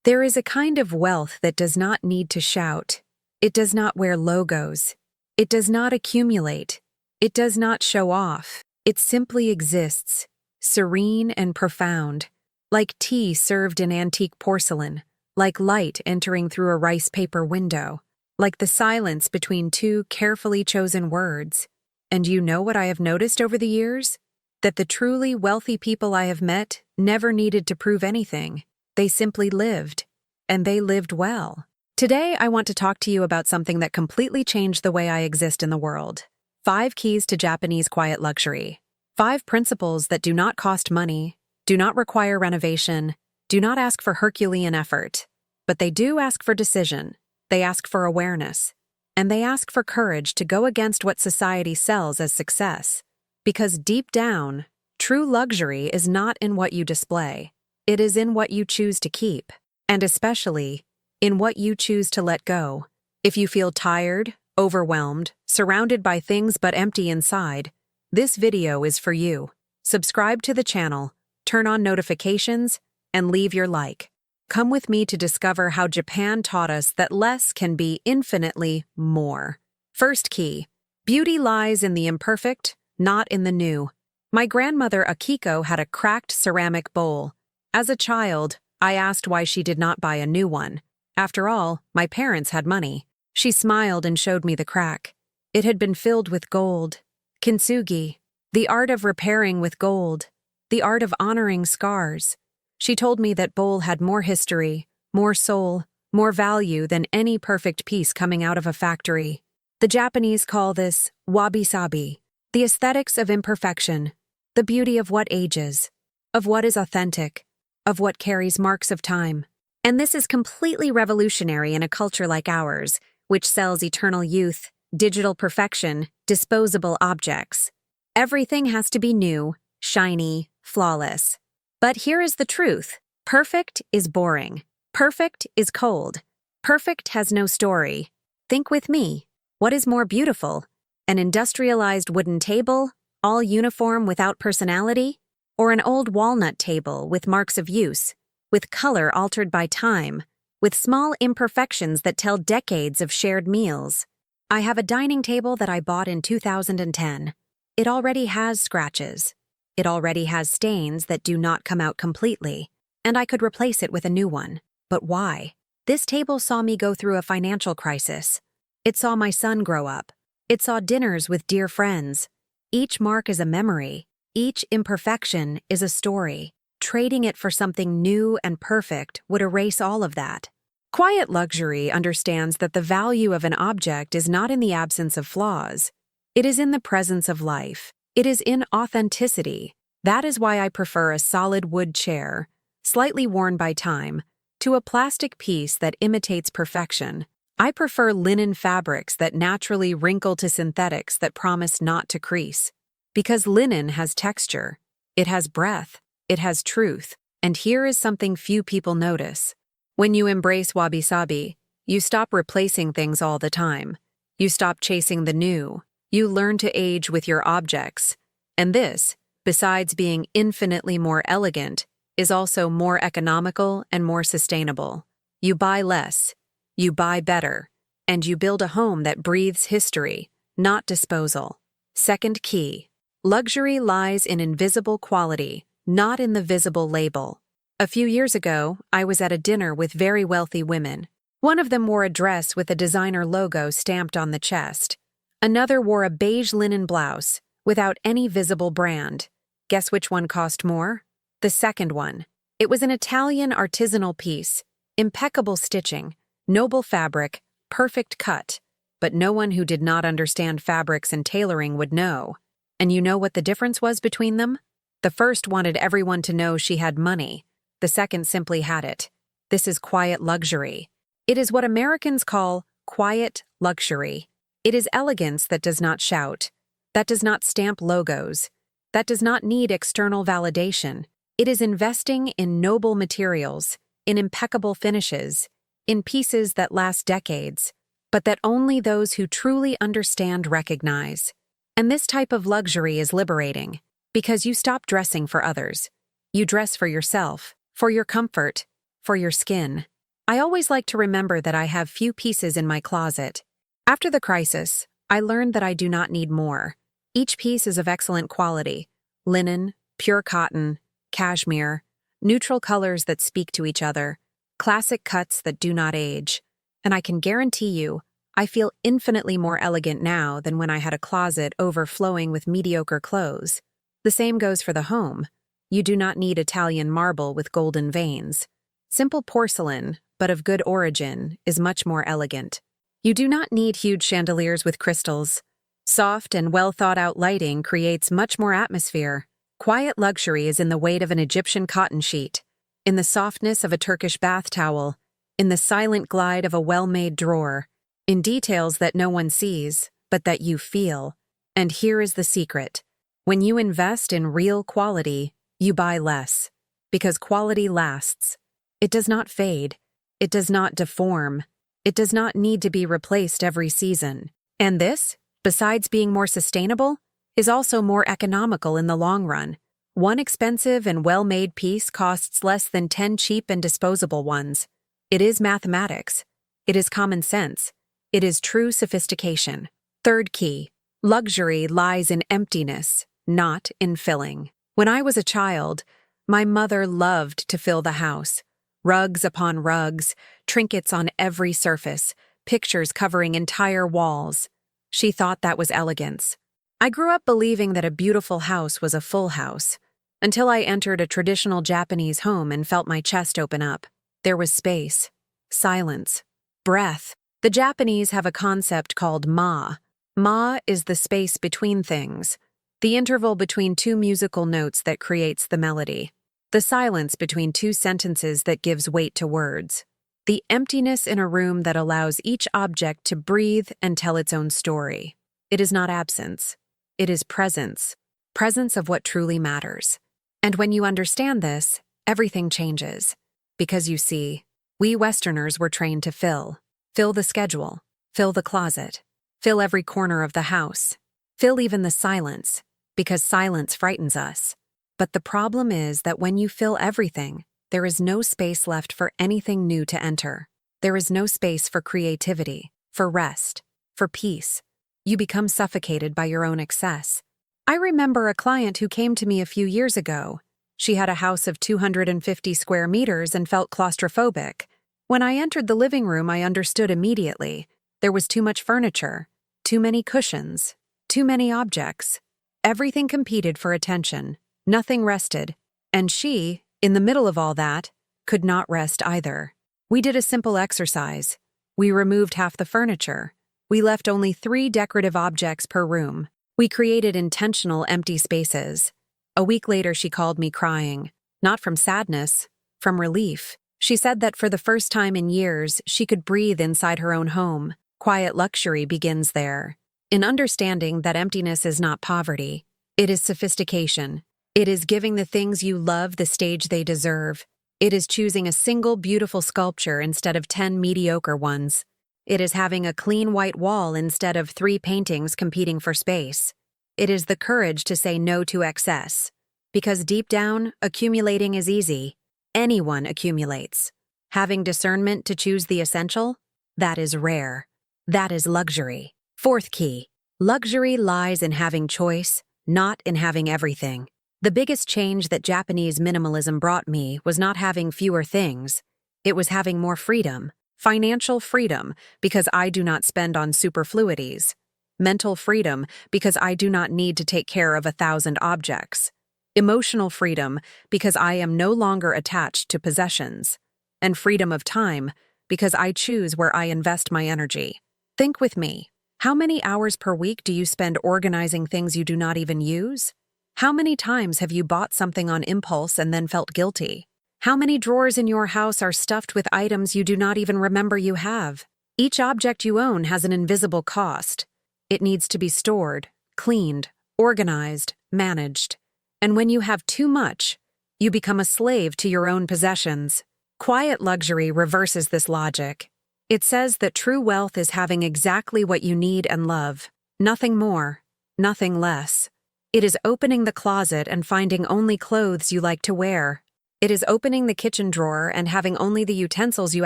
There is a kind of wealth that does not need to shout. It does not wear logos. It does not accumulate. It does not show off. It simply exists, serene and profound, like tea served in antique porcelain, like light entering through a rice paper window, like the silence between two carefully chosen words. And you know what I have noticed over the years? That the truly wealthy people I have met never needed to prove anything. They simply lived, and they lived well. Today, I want to talk to you about something that completely changed the way I exist in the world. 5 keys to Japanese quiet luxury. 5 principles that do not cost money, do not require renovation, do not ask for Herculean effort, but they do ask for decision, they ask for awareness, and they ask for courage to go against what society sells as success. Because deep down, true luxury is not in what you display. It is in what you choose to keep, and especially in what you choose to let go. If you feel tired, overwhelmed, surrounded by things but empty inside, this video is for you. Subscribe to the channel, turn on notifications, and leave your like. Come with me to discover how Japan taught us that less can be infinitely more. First key: beauty lies in the imperfect, not in the new. My grandmother Akiko had a cracked ceramic bowl. As a child, I asked why she did not buy a new one. After all, my parents had money. She smiled and showed me the crack. It had been filled with gold. Kintsugi, the art of repairing with gold, the art of honoring scars. She told me that bowl had more history, more soul, more value than any perfect piece coming out of a factory. The Japanese call this wabi-sabi, the aesthetics of imperfection, the beauty of what ages, of what is authentic, of what carries marks of time. And this is completely revolutionary in a culture like ours, which sells eternal youth, digital perfection, disposable objects. Everything has to be new, shiny, flawless. But here is the truth. Perfect is boring. Perfect is cold. Perfect has no story. Think with me. What is more beautiful? An industrialized wooden table, all uniform without personality? Or an old walnut table with marks of use, with color altered by time, with small imperfections that tell decades of shared meals? I have a dining table that I bought in 2010. It already has scratches. It already has stains that do not come out completely, and I could replace it with a new one. But why? This table saw me go through a financial crisis. It saw my son grow up. It saw dinners with dear friends. Each mark is a memory. Each imperfection is a story. Trading it for something new and perfect would erase all of that. Quiet luxury understands that the value of an object is not in the absence of flaws. It is in the presence of life. It is in authenticity. That is why I prefer a solid wood chair, slightly worn by time, to a plastic piece that imitates perfection. I prefer linen fabrics that naturally wrinkle to synthetics that promise not to crease. Because linen has texture, it has breath, it has truth, and here is something few people notice. When you embrace wabi-sabi, you stop replacing things all the time. You stop chasing the new. You learn to age with your objects. And this, besides being infinitely more elegant, is also more economical and more sustainable. You buy less, you buy better, and you build a home that breathes history, not disposal. Second key: luxury lies in invisible quality, not in the visible label. A few years ago, I was at a dinner with very wealthy women. One of them wore a dress with a designer logo stamped on the chest. Another wore a beige linen blouse without any visible brand. Guess which one cost more? The second one. It was an Italian artisanal piece, impeccable stitching, noble fabric, perfect cut. But no one who did not understand fabrics and tailoring would know. And you know what the difference was between them? The first wanted everyone to know she had money. The second simply had it. This is quiet luxury. It is what Americans call quiet luxury. It is elegance that does not shout, that does not stamp logos, that does not need external validation. It is investing in noble materials, in impeccable finishes, in pieces that last decades, but that only those who truly understand recognize. And this type of luxury is liberating, because you stop dressing for others. You dress for yourself, for your comfort, for your skin. I always like to remember that I have few pieces in my closet. After the crisis, I learned that I do not need more. Each piece is of excellent quality: linen, pure cotton, cashmere, neutral colors that speak to each other, classic cuts that do not age. And I can guarantee you, I feel infinitely more elegant now than when I had a closet overflowing with mediocre clothes. The same goes for the home. You do not need Italian marble with golden veins. Simple porcelain, but of good origin, is much more elegant. You do not need huge chandeliers with crystals. Soft and well-thought-out lighting creates much more atmosphere. Quiet luxury is in the weight of an Egyptian cotton sheet, in the softness of a Turkish bath towel, in the silent glide of a well-made drawer, in details that no one sees, but that you feel. And here is the secret. When you invest in real quality, you buy less, because quality lasts. It does not fade. It does not deform. It does not need to be replaced every season. And this, besides being more sustainable, is also more economical in the long run. One expensive and well-made piece costs less than 10 cheap and disposable ones. It is mathematics. It is common sense. It is true sophistication. Third key: luxury lies in emptiness, not in filling. When I was a child, my mother loved to fill the house. Rugs upon rugs, trinkets on every surface, pictures covering entire walls. She thought that was elegance. I grew up believing that a beautiful house was a full house, until I entered a traditional Japanese home and felt my chest open up. There was space, silence, breath. The Japanese have a concept called ma. Ma is the space between things, the interval between two musical notes that creates the melody, the silence between two sentences that gives weight to words, the emptiness in a room that allows each object to breathe and tell its own story. It is not absence. It is presence, presence of what truly matters. And when you understand this, everything changes. Because you see, we Westerners were trained to fill the schedule, fill the closet, fill every corner of the house, fill even the silence, because silence frightens us. But the problem is that when you fill everything, there is no space left for anything new to enter. There is no space for creativity, for rest, for peace. You become suffocated by your own excess. I remember a client who came to me a few years ago. She had a house of 250 square meters and felt claustrophobic. When I entered the living room, I understood immediately. There was too much furniture, too many cushions, too many objects. Everything competed for attention. Nothing rested. And she, in the middle of all that, could not rest either. We did a simple exercise. We removed half the furniture. We left only 3 decorative objects per room. We created intentional empty spaces. A week later, she called me crying, not from sadness, from relief. She said that for the first time in years, she could breathe inside her own home. Quiet luxury begins there. In understanding that emptiness is not poverty, it is sophistication. It is giving the things you love the stage they deserve. It is choosing a single beautiful sculpture instead of 10 mediocre ones. It is having a clean white wall instead of 3 paintings competing for space. It is the courage to say no to excess. Because deep down, accumulating is easy. Anyone accumulates. Having discernment to choose the essential? That is rare. That is luxury. Fourth key: luxury lies in having choice, not in having everything. The biggest change that Japanese minimalism brought me was not having fewer things. It was having more freedom. Financial freedom, because I do not spend on superfluities. Mental freedom, because I do not need to take care of 1,000 objects. Emotional freedom, because I am no longer attached to possessions. And freedom of time, because I choose where I invest my energy. Think with me. How many hours per week do you spend organizing things you do not even use? How many times have you bought something on impulse and then felt guilty? How many drawers in your house are stuffed with items you do not even remember you have? Each object you own has an invisible cost. It needs to be stored, cleaned, organized, managed. And when you have too much, you become a slave to your own possessions. Quiet luxury reverses this logic. It says that true wealth is having exactly what you need and love, nothing more, nothing less. It is opening the closet and finding only clothes you like to wear. It is opening the kitchen drawer and having only the utensils you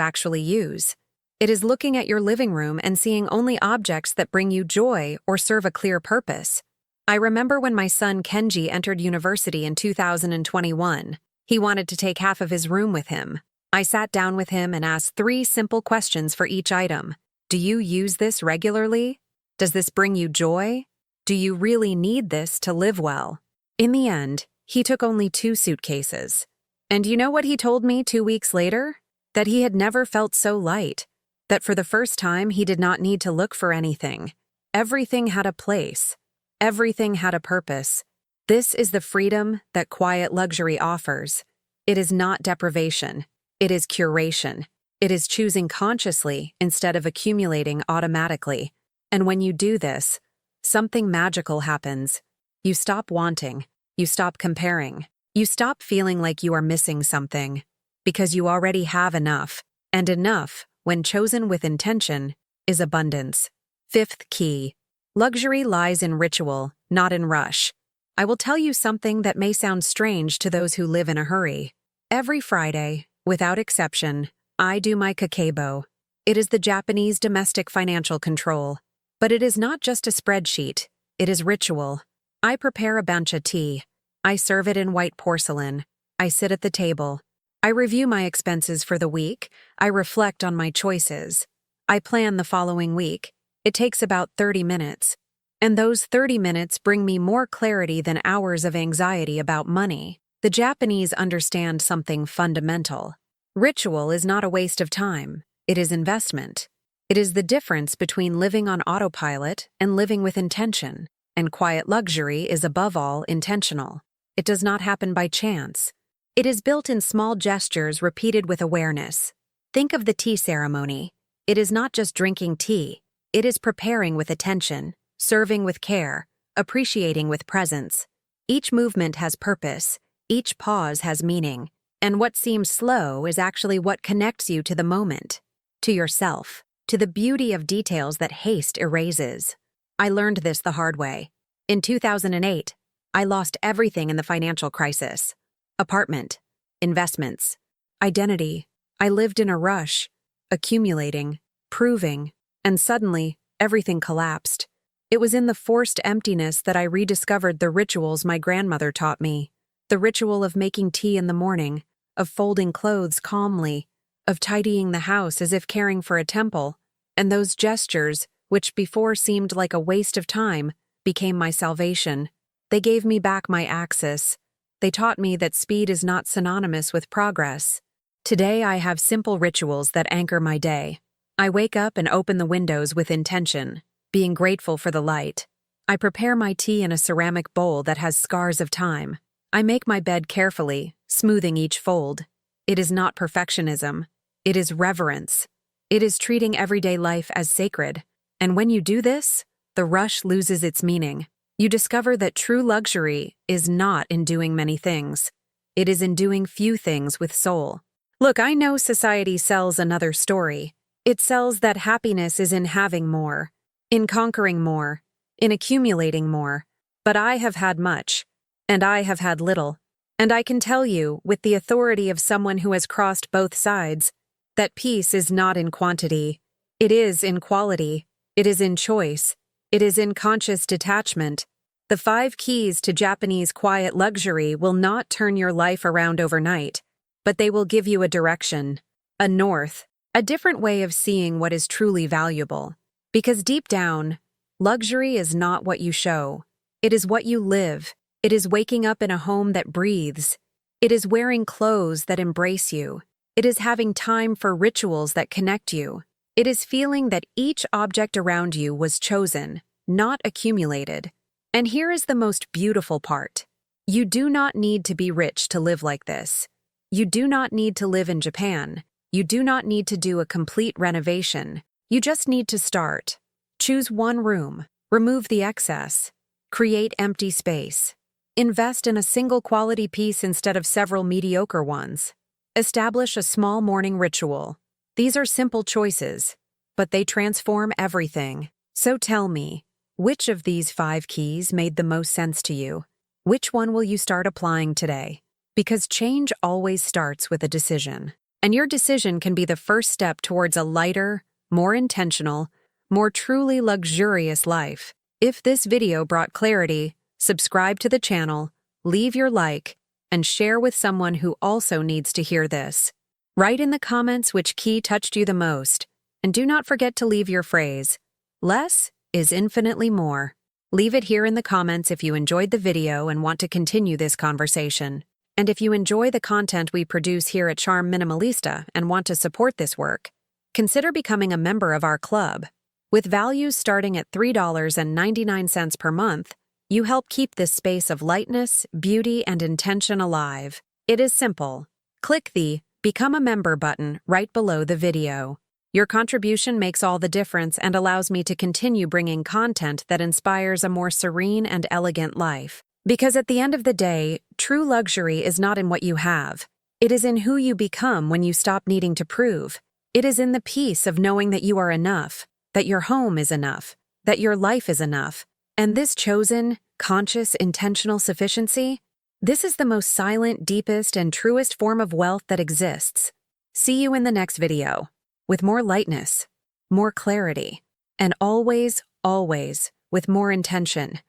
actually use. It is looking at your living room and seeing only objects that bring you joy or serve a clear purpose. I remember when my son Kenji entered university in 2021. He wanted to take half of his room with him. I sat down with him and asked 3 simple questions for each item. Do you use this regularly? Does this bring you joy? Do you really need this to live well? In the end, he took only 2 suitcases. And you know what he told me 2 weeks later? That he had never felt so light. That for the first time he did not need to look for anything. Everything had a place. Everything had a purpose. This is the freedom that quiet luxury offers. It is not deprivation. It is curation. It is choosing consciously instead of accumulating automatically. And when you do this, something magical happens. You stop wanting. You stop comparing. You stop feeling like you are missing something. Because you already have enough. And enough, when chosen with intention, is abundance. 5th key. Luxury lies in ritual, not in rush. I will tell you something that may sound strange to those who live in a hurry. Every Friday, without exception, I do my kakeibo. It is the Japanese domestic financial control. But it is not just a spreadsheet. It is ritual. I prepare a bancha tea. I serve it in white porcelain. I sit at the table. I review my expenses for the week. I reflect on my choices. I plan the following week. It takes about 30 minutes. And those 30 minutes bring me more clarity than hours of anxiety about money. The Japanese understand something fundamental. Ritual is not a waste of time. It is investment. It is the difference between living on autopilot and living with intention. And quiet luxury is above all intentional. It does not happen by chance. It is built in small gestures repeated with awareness. Think of the tea ceremony. It is not just drinking tea. It is preparing with attention, serving with care, appreciating with presence. Each movement has purpose. Each pause has meaning. And what seems slow is actually what connects you to the moment, to yourself, to the beauty of details that haste erases. I learned this the hard way. In 2008, I lost everything in the financial crisis. Apartment, investments, identity. I lived in a rush, accumulating, proving, and suddenly, everything collapsed. It was in the forced emptiness that I rediscovered the rituals my grandmother taught me. The ritual of making tea in the morning, of folding clothes calmly, of tidying the house as if caring for a temple. And those gestures, which before seemed like a waste of time, became my salvation. They gave me back my axis. They taught me that speed is not synonymous with progress. Today I have simple rituals that anchor my day. I wake up and open the windows with intention, being grateful for the light. I prepare my tea in a ceramic bowl that has scars of time. I make my bed carefully, smoothing each fold. It is not perfectionism. It is reverence. It is treating everyday life as sacred. And when you do this, the rush loses its meaning. You discover that true luxury is not in doing many things. It is in doing few things with soul. Look, I know society sells another story. It sells that happiness is in having more, in conquering more, in accumulating more. But I have had much, and I have had little. And I can tell you, with the authority of someone who has crossed both sides, that peace is not in quantity. It is in quality. It is in choice. It is in conscious detachment. The 5 keys to Japanese quiet luxury will not turn your life around overnight, but they will give you a direction, a north, a different way of seeing what is truly valuable. Because deep down, luxury is not what you show. It is what you live. It is waking up in a home that breathes. It is wearing clothes that embrace you. It is having time for rituals that connect you. It is feeling that each object around you was chosen, not accumulated. And here is the most beautiful part. You do not need to be rich to live like this. You do not need to live in Japan. You do not need to do a complete renovation. You just need to start. Choose one room. Remove the excess. Create empty space. Invest in a single quality piece instead of several mediocre ones. Establish a small morning ritual. These are simple choices, but they transform everything. So tell me, which of these 5 keys made the most sense to you? Which one will you start applying today? Because change always starts with a decision. And your decision can be the first step towards a lighter, more intentional, more truly luxurious life. If this video brought clarity, subscribe to the channel, leave your like, and share with someone who also needs to hear this. Write in the comments which key touched you the most, and do not forget to leave your phrase, "Less is infinitely more." Leave it here in the comments if you enjoyed the video and want to continue this conversation. And if you enjoy the content we produce here at Charm Minimalista and want to support this work, consider becoming a member of our club. With values starting at $3.99 per month, you help keep this space of lightness, beauty, and intention alive. It is simple. Click the Become a Member button right below the video. Your contribution makes all the difference and allows me to continue bringing content that inspires a more serene and elegant life. Because at the end of the day, true luxury is not in what you have. It is in who you become when you stop needing to prove. It is in the peace of knowing that you are enough, that your home is enough, that your life is enough. And this chosen, conscious, intentional sufficiency, this is the most silent, deepest, and truest form of wealth that exists. See you in the next video, with more lightness, more clarity, and always, always with more intention.